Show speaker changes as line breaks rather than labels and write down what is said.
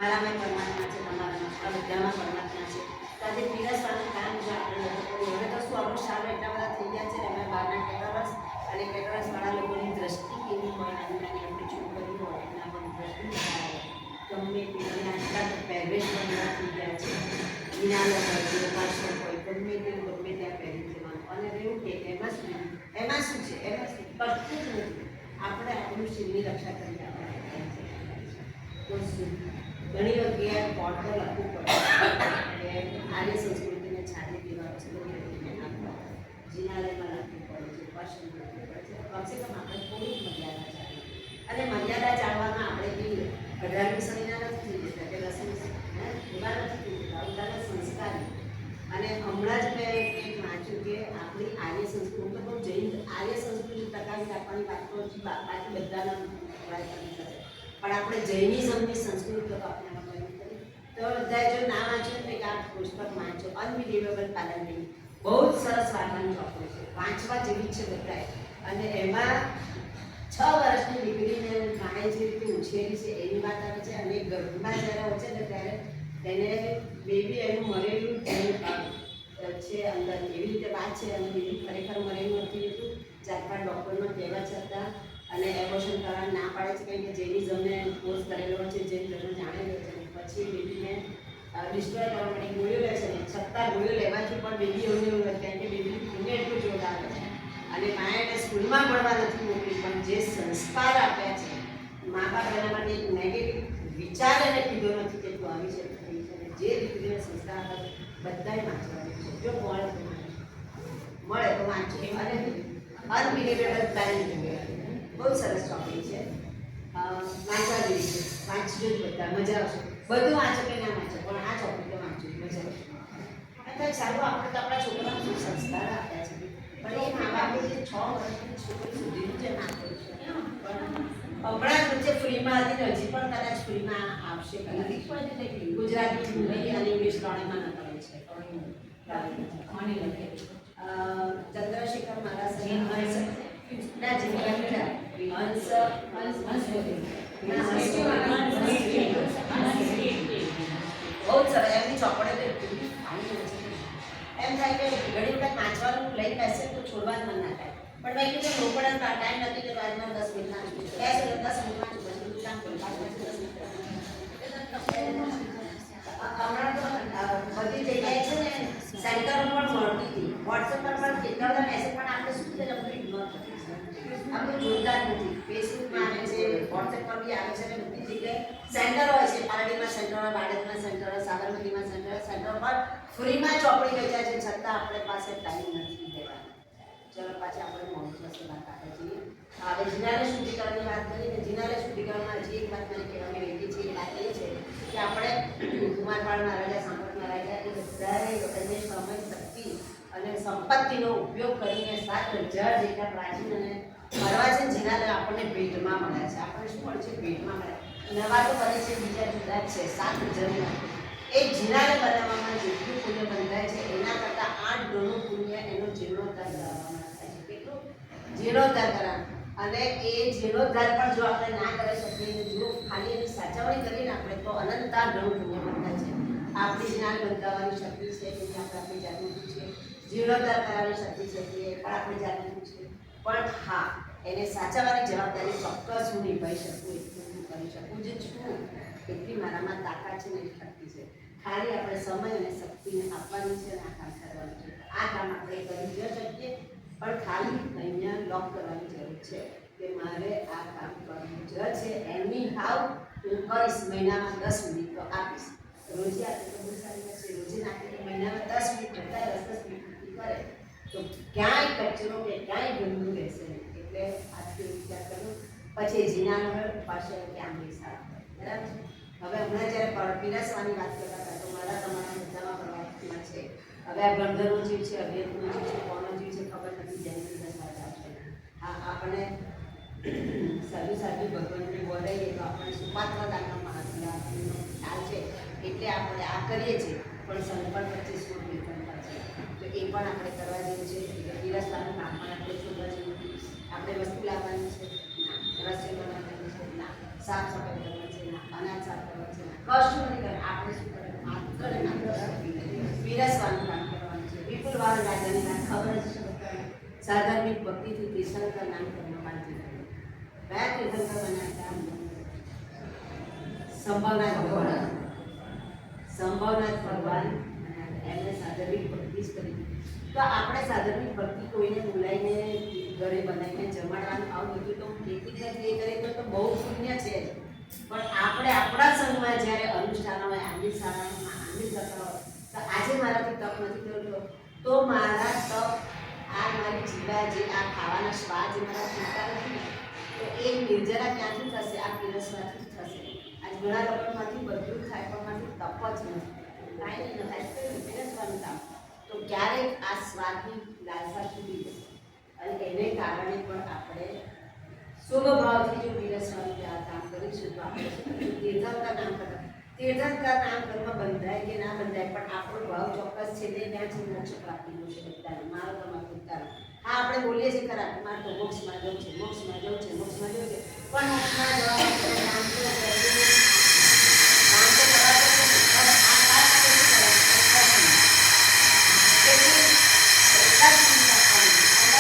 મારામાં પરમાત્મા છે, તમારામાં બધામાં પરમાત્મા છે. તો આજે પીરસવાનું કામ જો આપણે લોકો કરીએ. હવે તો શું આપણું શાળા એટલા બધા થઈ ગયા છે ને, અમે બહારના કેટરર્સ અને કેટરર્સવાળા લોકોની દ્રષ્ટિ કેવી હોય, નાની નાની આપણી છોકરીઓ હોય એના પર દ્રષ્ટિ ગમે પીને આટલા પહેરવેશ બનવા થઈ ગયા છે. વિનાલો હોય, લોકાશો હોય, ગમે તે ગમે ત્યાં પહેરી જવાનું. અને એવું કે એમાં શું છે, એમાં શું કરતું જ નથી. આપણે આપણું શરીરની રક્ષા કરી ઘણી વખત કોર્ટ પર લખવું પડે કે આર્ય સંસ્કૃતિને છાતી પીવા છે, જિનાલયમાં લખવું પડે છે, ભાષણ લખવું પડે છે. કમસે કમ આપણે થોડીક મર્યાદા જાળવીએ. અને મર્યાદા જાળવામાં આપણે કહીએ 18મી સદીના નથી થઈ જતા કે 10મી એવા નથી થઈ જતા, ઉદાહરણ સંસ્કારી. અને હમણાં જ મેં કંઈક વાંચ્યું કે આપણી આર્ય સંસ્કૃતિ તો બહુ જૈન આર્ય સંસ્કૃતિ ટકાવી રાખવાની વાત તો બાકી બધાના પ્રયત્ન કરે, પણ આપણે જૈનિઝમની સંસ્કૃતિ તો આપણે કરી. તો બધાએ જો ના વાંચ્યું ને કે આ પુસ્તક વાંચો, અનબિલિવેબલ પેરેન્ટિંગ, બહુ જ સરસ વાર્તાની ચોપડી છે, વાંચવા જેવી છે બધાએ. અને એમાં 6 વર્ષની દીકરીને માએ જે રીતે ઉછેરી છે એની વાત આવે છે. અને ગર્ભમાં જ્યારે હોય છે ને ત્યારે તેને બેબી એનું મરેલું છે અંદર, એવી રીતે વાત છે. અને બેબી ખરેખર મરેલું નથી હતું. 4-5 ડૉક્ટરનો કહેવા છતાં અને એબોર્શન કરવાની ના પાડે છે, કારણ કે જેનિઝમને કોર્સ કરેલો છે, જેની ધર્મ જાણેલો છે. પછી બેબીને ડિસ્ટ્રોય કરવા માટે ગોળીઓ લે છે ને, છતાં ગોળીઓ લેવાથી પણ બેબી એવું એવું નથી, કારણ કે બેબી પુણ્ય એટલું જોરદાર છે. અને માએ એને સ્કૂલમાં ભણવા નથી મોકલી, પણ જે સંસ્કાર આપ્યા છે મા બાપ એના માટે એક નેગેટિવ વિચાર એને કીધો નથી કે તું આવી છે થઈ છે. જે દીકરીને સંસ્કાર આપ્યા બધાએ વાંચવાની છે. જો મળે તો વાંચો. અને અનબિલિવેબલ પેરેન્ટિંગ બહુ સરસ ચોપડી છે, વાંચવા જેવી છે. વાંચજો જ બધા, મજા આવશે. બધું વાંચો કે ના વાંચો, પણ આ ચોપડી તો વાંચો, મજા આવશે. અત્યારે ચાલો આપણે તો આપણા છોકરાને શું સંસ્કાર આપ્યા છે, પણ એ મા બાપે જે 6 વર્ષની છોકરી સુધીનું જે ના કર્યું છે. પણ હમણાં જ વચ્ચે ફ્રીમાં હતી, હજી પણ કદાચ ફ્રીમાં આવશે. ગુજરાતી, હિન્દી અને ઇંગ્લિશ ત્રણેયમાં નકળે છે. ચંદ્રશેખર મારા હંસ ના બહુ સરસ એમની ચોપડે તો એટલી ફાઇન છે. એમ થાય કે ઘણી વખત વાંચવાનું લઈ બેસે તો છોડવા જ મન ના થાય. પણ મેં કીધું રોકડા ટાઈમ નથી કે આજમાં 10 મિનિટમાં 10 મિનિટમાં કામ કરું. હમણાં તો બધી જગ્યાએ છે ને સેન્ટર ઉપર મળતી હતી, વોટ્સએપ પર પણ કેટલા બધા મેસેજ, પણ આપણે શું છે આપણે ઇગ્નોર કરીએ છીએ. આપણે જોતા જ નથી. ફેસબુકમાં આવે છે, વોટ્સએપ પર બી આવે છે, અને બધી જગ્યાએ સેન્ટર હોય છે. પારડીમાં સેન્ટર હોય, બાળકમાં સેન્ટર હોય, સાબરમતીમાં સેન્ટર પર ફ્રીમાં ચોપડી વેચાય છે, છતાં આપણે પાસે ટાઈમ નથી દેવાનો. ચલો પાછી આપણે મોહમ્મદ વાત આપણે છીએ. હવે જિનાલય શુદ્ધિકરણની વાત કરીએ. જિનાલય શુદ્ધિકરણમાં હજી એક વાત મને કહેવાની રહેતી છે. એ વાત એ છે કે આપણે કુમારપાળ મહારાજા, સાંભળ મહારાજા એ બધાએ એને સમય, શક્તિ અને સંપત્તિનો ઉપયોગ કરીને 7000 જેટલા પ્રાચીન અને મળવા છે જિનાલય આપણને ભેટમાં મળ્યા છે. આપણે શું મળે છે? ભેટમાં મળ્યા. નવા તો કરે છે બીજા જુદા જ છે. 7000 એક જિનાલય બનાવવામાં જેટલું પુણ્ય બંધાય છે એના કરતાં 8 ગણું પુણ્ય એનો જીર્ણોદ્ધાર કરવામાં થાય છે. કેટલું જીર્ણોદ્ધાર કરા. અને એ જીર્ણોદ્ધાર પણ જો આપણે ના કરી શકીએ, જો ખાલી એની સાચવણી કરીને આપણે તો અનંતા ગણું પુણ્ય બંધાય છે. આપણી જિનાલય બંધાવવાની શક્તિ છે કે આપણે આપણી જાગૃતિ છે, જીર્ણોદ્ધાર કરવાની શક્તિ છે કે પણ આપણી જાગૃતિ છે. પણ હા, એને સાચવવાની જવાબદારી ચોક્કસ હું નિભાવી શકું, એટલું હું કરી શકું જ છું. એટલી મારામાં તાકાત છે ને એ શક્તિ છે. ખાલી આપણે સમય અને શક્તિને આપવાની છે અને આ કામ કરવાનું છે. આ કામ આપણે કરી જ શકીએ, પણ ખાલી અહીંયા લોક કરવાની જરૂર છે કે મારે આ કામ કરવું જ છે. એની હાવ હું કરીશ. મહિનામાં 10 મિનિટ તો આપીશ. રોજે આપે તો બહુ સારી વાત છે. રોજે નાખે તો મહિનામાં 10 મિનિટ કરતાં 10 મિનિટ કરે તો ક્યાંય કચરો કે ક્યાંય ગંદુ રહેશે નહીં. એટલે આજથી વિચાર કરું. પછી જિનાલય પાસે ત્યાં બેસા બરાબર છે. હવે હમણાં જ્યારે પીરસવાની વાત કરતા હતા તો મારા તમારા બધામાં પ્રવાસમાં છે. હવે આ ગણધરનો જીવ છે, અભ્યર્થનો જીવ છે, કોનો જીવ છે ખબર નથી. જેની વાત આવશે હા આપણે સાધુ સાધુ ભગવાનને બોલાવીએ તો આપણે સુપાત્ર દાનનો મહાત્મા ખ્યાલ છે, એટલે આપણે આ કરીએ છીએ. પણ સંપર્ક 25 વેતન પર છે તો એ પણ આપણે કરવા જેવું છે. એટલે પીરસવાનું કામ પણ આપણે શોધવા જેવું. આપણે વસ્તુ લાવવાની છે ના, રસોઈ બનાવવાની છે ના, સાફ સફાઈ કરવાની છે ના, અનાજ સાફ કરવા છે ના, કશું નથી કરે. આપણે શું કરે? માત્ર ને માત્ર પીરસવાનું કામ કરવાનું છે. વિપુલ વાળા રાજાની વાત ખબર જ છે. સાધાર્મિક ભક્તિથી તીર્થંકર નામ કરવા માંગતી હતી. કયા તીર્થંકર બન્યા હતા? સંભવનાથ ભગવાન એમને સાધાર્મિક ભક્તિ જ કરી. તો આપણે સાધાર્મિક ભક્તિ કોઈને બોલાવીને ઘરે બનાવીને જમાડવાનું આવું બધું તો ખેતી કરીએ કરીએ તો બહુ પુણ્ય છે. પણ આપણે આપણા સંઘમાં જ્યારે અનુષ્ઠાન હોય, આંગિક શાળામાં આંગિક કરતા હોય તો આજે મારાથી તપ નથી કરતો તો મારા તપ આ મારી જીવા જે આ ખાવાના સ્વાદ જે મારા ચિંતા નથી ને તો એ નિર્જરા ક્યાંથી થશે? આ પીરસવાથી થશે. આજ ઘણા લોકોમાંથી બધું થાય પણ માંથી તપ જ નથી. કાંઈ નહીં થાય તો પીરસવાનું કામ. તો ક્યારેક આ સ્વાદની લાલસા છૂટી જશે અને એને કારણે પણ આપણે શુભ ભાવથી જો પીરસવાનું કામ કરીશું તો આપણે તીર્થંકર નામ કરવા. તીર્થંકર નામ કરવા બંધાય કે ના બંધાય પણ આપણો ભાવ ચોક્કસ છે તે ત્યાં છે મોક્ષ પ્રાપ્તિનો છે બધાને. મારો તમારો ઉત્તર. હા આપણે બોલીએ છીએ ખરા મારે તો મોક્ષમાં જવું છે, મોક્ષમાં જવું છે, મોક્ષમાં જવું છે, પણ મોક્ષમાં